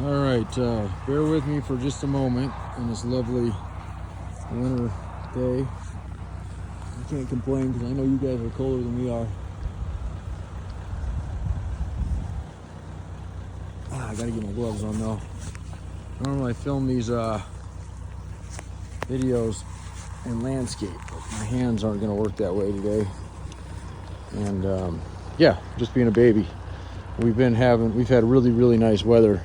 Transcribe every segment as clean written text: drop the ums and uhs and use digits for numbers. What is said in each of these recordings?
All right, bear with me for just a moment on this lovely winter day. I can't complain because I know you guys are colder than we are. I gotta get my gloves on though. Normally I film these videos in landscape, but my hands aren't gonna work that way today. And yeah, just being a baby. We've had really nice weather.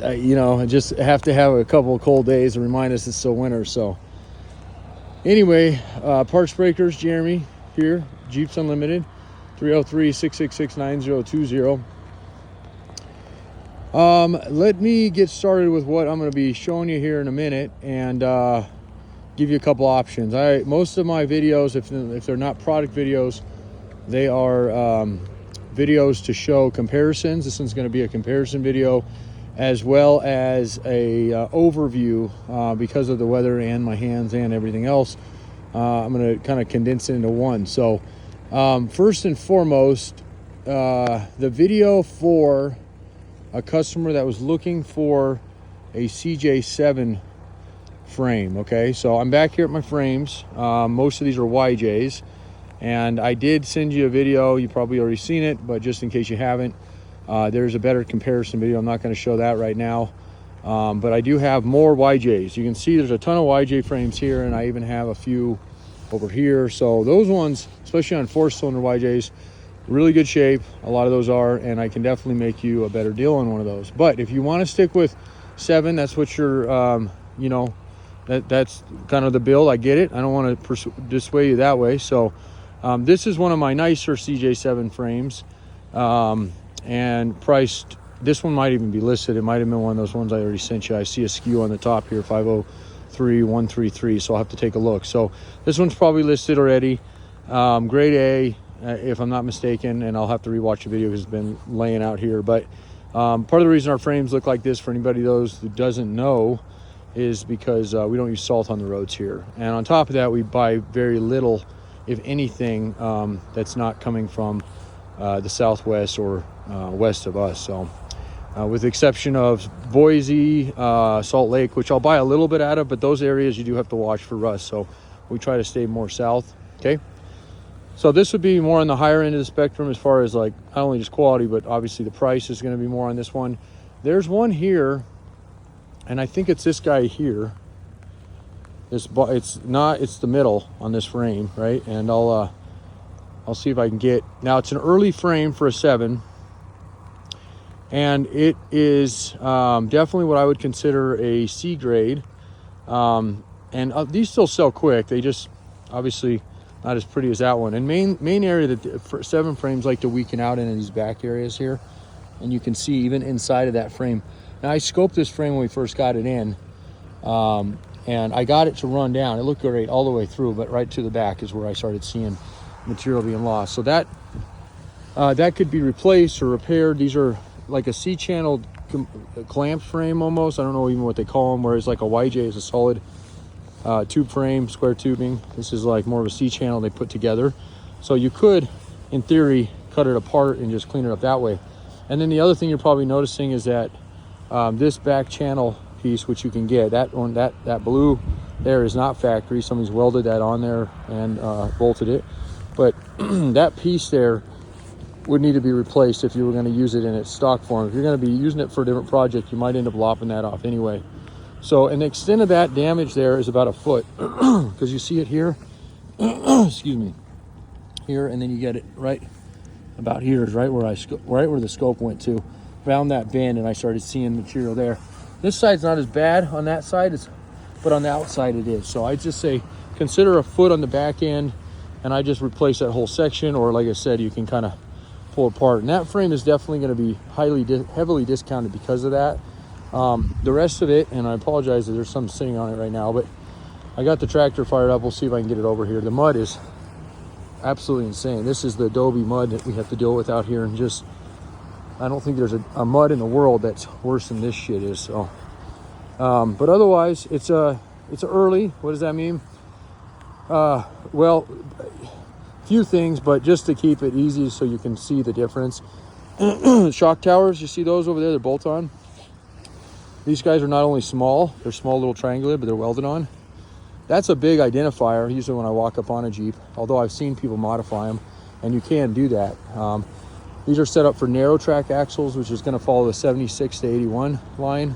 I just have to have a couple of cold days to remind us it's still winter. So anyway, Parts Breakers, Jeremy here, Jeeps Unlimited, 303-666-9020. Let me get started with what I'm going to be showing you here in a minute and give you a couple options. Most of my videos, if they're not product videos, they are videos to show comparisons. This one's going to be a comparison video, as well as a overview because of the weather and my hands and everything else. I'm going to kind of condense it into one. So first and foremost, the video for a customer that was looking for a CJ7 frame. Okay, so I'm back here at my frames. Most of these are YJs, and I did send you a video. You probably already seen it, but just in case you haven't, there's a better comparison video. I'm not going to show that right now, but I do have more YJs. You can see there's a ton of YJ frames here, and I even have a few over here. So those ones, especially on 4-cylinder YJs, really good shape. A lot of those are, and I can definitely make you a better deal on one of those. But if you want to stick with 7, that's what you're that's kind of the build. I get it. I don't want to dissuade you that way. So this is one of my nicer CJ7 frames, and priced. This one might even be listed. It might have been one of those ones I already sent you. I see a SKU on the top here, 503133, so I'll have to take a look. So this one's probably listed already. Grade A, if I'm not mistaken, and I'll have to rewatch the video because it's been laying out here. But part of the reason our frames look like this, for anybody who doesn't know, is because we don't use salt on the roads here. And on top of that, we buy very little, if anything, that's not coming from the Southwest or west of us. So with the exception of Boise, Salt Lake, which I'll buy a little bit out of, but those areas you do have to watch for rust. So we try to stay more south. Okay. So this would be more on the higher end of the spectrum as far as like not only just quality, but obviously the price is going to be more on this one. There's one here, and I think it's this guy here. It's the middle on this frame, right? And I'll see if I can get. Now it's an early frame for a 7, and it is definitely what I would consider a C grade. And these still sell quick. They just obviously not as pretty as that one. And main area that 7 frames like to weaken out in these back areas here, and you can see even inside of that frame. Now I scoped this frame when we first got it in, and I got it to run down. It looked great all the way through, but right to the back is where I started seeing material being lost. So that could be replaced or repaired. These are like a C-channel clamp frame almost. I don't know even what they call them, whereas like a YJ is a solid tube frame, square tubing. This is like more of a C-channel they put together. So you could, in theory, cut it apart and just clean it up that way. And then the other thing you're probably noticing is that this back channel piece, which you can get, that blue there is not factory. Somebody's welded that on there and bolted it. But that piece there would need to be replaced if you were going to use it in its stock form. If you're going to be using it for a different project, you might end up lopping that off anyway. So an extent of that damage there is about 1 foot, because you see it here, excuse me, here, and then you get it right about here is right where the scope went to. Found that bend, and I started seeing material there. This side's not as bad on that side, but on the outside it is. So I just say consider 1 foot on the back end, and I just replace that whole section, or like I said, you can kind of pull apart. And that frame is definitely going to be heavily discounted because of that. The rest of it, and I apologize that there's some sitting on it right now, but I got the tractor fired up. We'll see if I can get it over here. The mud is absolutely insane. This is the Adobe mud that we have to deal with out here, and just I don't think there's a mud in the world that's worse than this shit is. So but otherwise it's early. What does that mean? Well, few things, but just to keep it easy so you can see the difference. shock towers, you see those over there, they're bolt on. These guys are not only small, they're small little triangular, but they're welded on. That's a big identifier, usually when I walk up on a Jeep, although I've seen people modify them, and you can do that. These are set up for narrow track axles, which is going to follow the 76 to 81 line.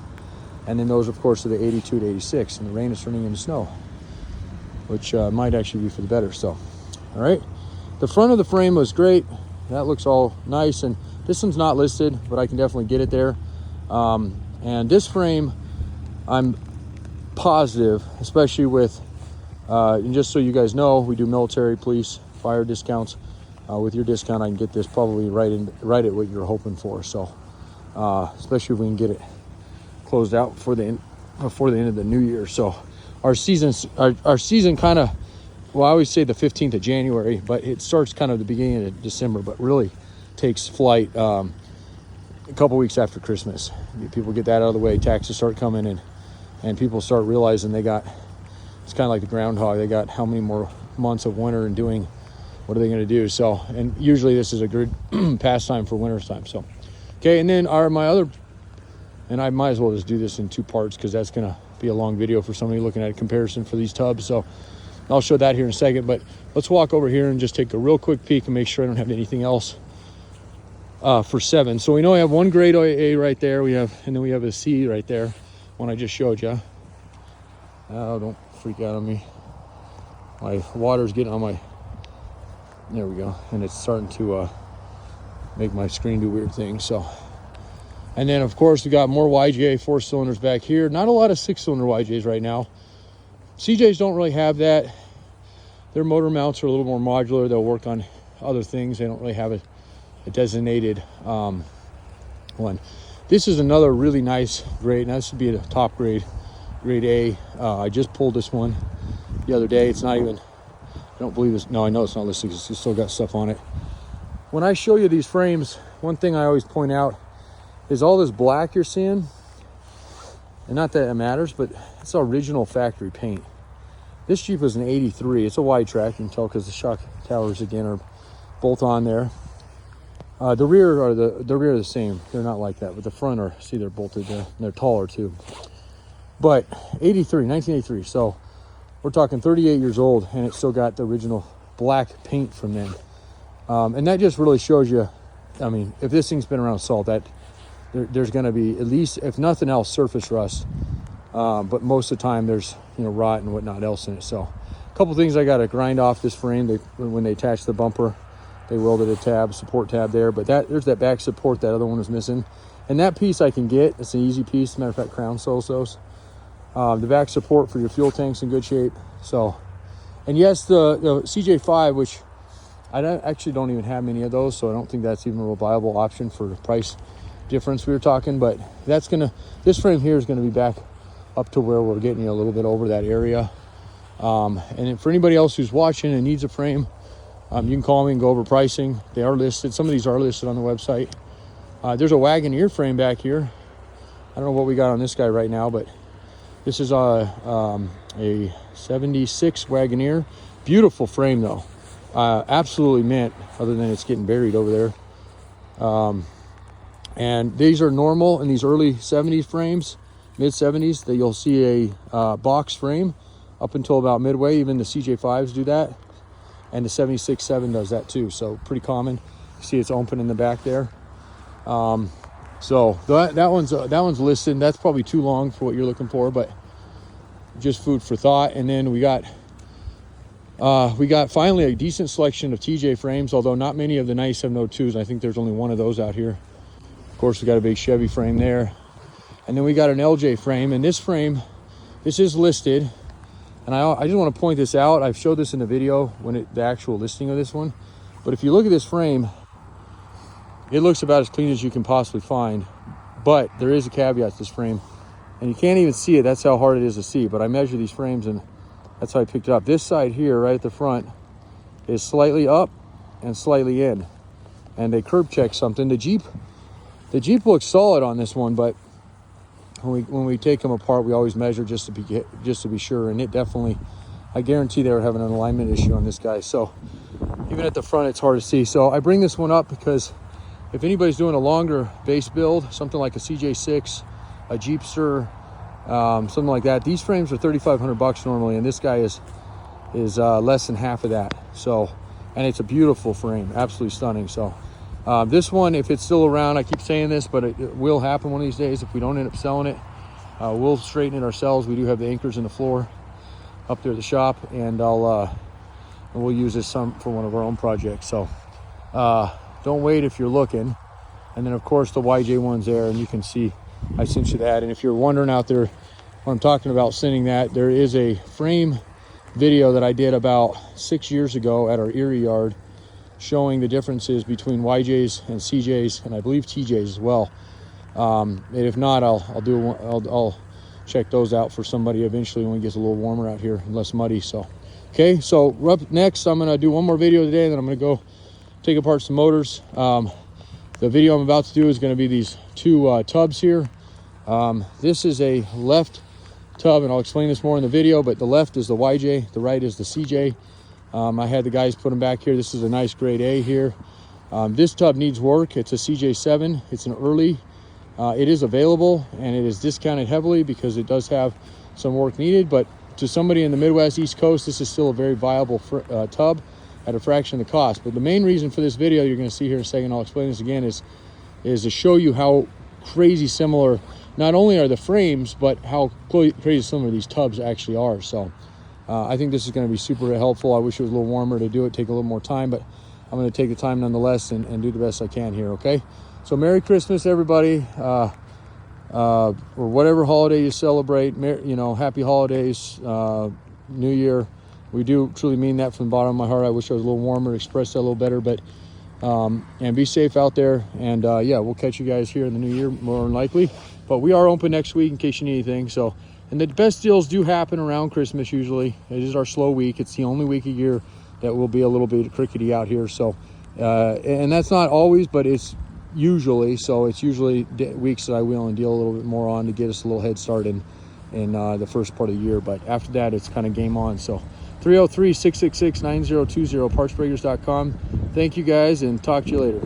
And then those, of course, are the 82 to 86. And the rain is turning into snow, which might actually be for the better. So, all right. The front of the frame was great. That looks all nice. And this one's not listed, but I can definitely get it there. And this frame, I'm positive, especially with, and just so you guys know, we do military, police, fire discounts. With your discount, I can get this probably right at what you're hoping for. So, especially if we can get it closed out before the end of the new year. So, our season kind of, well, I always say the 15th of January, but it starts kind of the beginning of December, but really takes flight a couple weeks after Christmas. People get that out of the way, taxes start coming, and people start realizing it's kind of like the groundhog. They got how many more months of winter and doing. What are they going to do? So, and usually this is a good pastime for winter time. So, okay. And then I might as well just do this in two parts because that's going to be a long video for somebody looking at a comparison for these tubs. So I'll show that here in a second, but let's walk over here and just take a real quick peek and make sure I don't have anything else for 7. So we know we have one grade A right there. And then we have a C right there, one I just showed you. Oh, don't freak out on me. My water's getting on my, there we go. And it's starting to make my screen do weird things. So, and then of course we got more YJ 4 cylinders back here. Not a lot of 6-cylinder YJs right now. CJs don't really have that. Their motor mounts are a little more modular. They'll work on other things. They don't really have a designated one. This is another really nice grade. Now this would be a top grade A. I just pulled this one the other day. It's not even, I don't believe this. No, I know it's not listed because it's still got stuff on it. When I show you these frames, one thing I always point out is all this black you're seeing, and not that it matters, but it's original factory paint. This Jeep was an 83. It's a wide track, you can tell because the shock towers again are bolt on there. The rear are the same. They're not like that, but the front are, see, they're bolted there. They're taller too. But 1983. So we're talking 38 years old, and it's still got the original black paint from then. And that just really shows you, I mean, if this thing's been around salt, that there's going to be at least, if nothing else, surface rust. But most of the time there's, rot and whatnot else in it. So a couple things I got to grind off this frame. When they attach the bumper, they welded a support tab there. But there's that back support that other one was missing. And that piece I can get. It's an easy piece. As a matter of fact, Crown sells those. The back support for your fuel tank's in good shape. So, and yes, the CJ5, which I actually don't even have many of those, so I don't think that's even a viable option for the price difference we were talking. But this frame here is gonna be back up to where we're getting a little bit over that area. And for anybody else who's watching and needs a frame, you can call me and go over pricing. They are listed. Some of these are listed on the website. There's a Wagoneer frame back here. I don't know what we got on this guy right now, but this is a 76 Wagoneer. Beautiful frame though. Absolutely mint, other than it's getting buried over there. And these are normal in these early 70s frames, mid 70s, that you'll see a box frame up until about midway. Even the CJ5s do that. And the 76-7 does that too. So pretty common. You see it's open in the back there. So that one's listed. That's probably too long for what you're looking for, but just food for thought. And then we got finally a decent selection of TJ frames, although not many of the 9702s. I think there's only one of those out here. Of course, we got a big Chevy frame there. And then we got an LJ frame, and this frame, this is listed. And I just want to point this out. I've showed this in the video the actual listing of this one. But if you look at this frame, it looks about as clean as you can possibly find. But there is a caveat to this frame. And you can't even see it. That's how hard it is to see. But I measure these frames, and that's how I picked it up. This side here, right at the front, is slightly up and slightly in. And they curb check something. The Jeep looks solid on this one, but when we take them apart, we always measure just to be sure. And it definitely, I guarantee they were having an alignment issue on this guy. So even at the front, it's hard to see. So I bring this one up because if anybody's doing a longer base build, something like a CJ6, a Jeepster, something like that, these frames are $3,500 normally, and this guy is less than half of that. So, and it's a beautiful frame, absolutely stunning. So this one, if it's still around, I keep saying this, but it will happen one of these days. If we don't end up selling it, we'll straighten it ourselves. We do have the anchors in the floor up there at the shop, and we'll use this for one of our own projects. So don't wait if you're looking. And then of course the YJ one's there, and you can see I sent you that. And if you're wondering out there what I'm talking about sending that, there is a frame video that I did about 6 years ago at our Erie yard, showing the differences between YJs and CJs, and I believe TJs as well. And if not, I'll check those out for somebody eventually when it gets a little warmer out here and less muddy. So okay, so up next I'm gonna do one more video today, and then I'm gonna go take apart some motors. The video I'm about to do is going to be these two tubs here. This is a left tub, and I'll explain this more in the video, but the left is the YJ, the right is the CJ. I had the guys put them back here. This is a nice grade A here. This tub needs work. It's a CJ7. It's an early. It is available, and it is discounted heavily because it does have some work needed, but to somebody in the Midwest, East Coast, this is still a very viable tub at a fraction of the cost. But the main reason for this video, you're going to see here in a second, I'll explain this again, is to show you how crazy similar not only are the frames, but how crazy similar these tubs actually are. So I think this is going to be super helpful. I wish it was a little warmer to do it, take a little more time, but I'm going to take the time nonetheless and do the best I can here. Okay, so Merry Christmas, everybody, or whatever holiday you celebrate. Happy holidays, New Year. We do truly mean that from the bottom of my heart. I wish I was a little warmer, expressed that a little better, but and be safe out there. And yeah, we'll catch you guys here in the new year more than likely, but we are open next week in case you need anything. So, and the best deals do happen around Christmas. Usually it is our slow week. It's the only week a year that will be a little bit crickety out here. So and that's not always, but it's usually, so it's usually weeks that I will and deal a little bit more on to get us a little head start in the first part of the year. But after that, it's kind of game on. So 303-666-9020, partsbreakers.com. Thank you guys, and talk to you later.